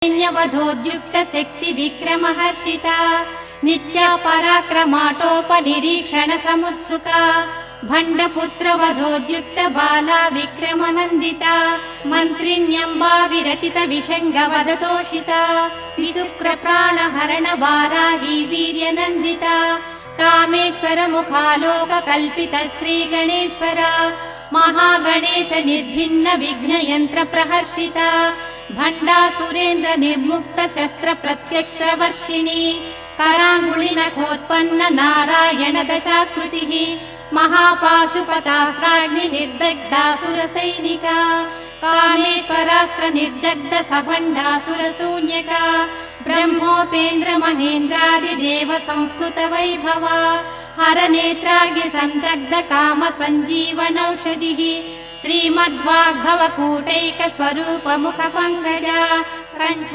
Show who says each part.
Speaker 1: सैन्यवधोद्युक्त शक्ति विक्रमहर्षिता नित्या पराक्रमाटोपनिरीक्षण समुत्सुका भण्डपुत्रवधोद्युक्त बाला विक्रमनन्दिता मन्त्रिण्यम्बा विरचित विषङ्गवदतोषिता विशुक्रप्राणहरण वाराही वीर्यनन्दिता कामेश्वर मुखालोककल्पित श्रीगणेश्वर महागणेश निर्भिन्न विघ्नयन्त्र प्रहर्षिता भण्डासुरेन्द्र निर्मुक्त शस्त्र प्रत्यस्त्रवर्षिणी कराङ्गुलिनखोत्पन्न नारायण दशाकृतिः महापाशुपतास्त्राग्नि निर्दग्धासुरसैनिका कामेश्वरास्त्र निर्दग्ध सभण्डासुरशून्यका ब्रह्मोपेन्द्र महेन्द्रादिदेव संस्तुत वैभवा हरनेत्राग्नि सन्दग्ध काम सञ्जीवनौषधिः श्रीमद्वाग्भवकूटैक स्वरूप मुख पंकजा कंठ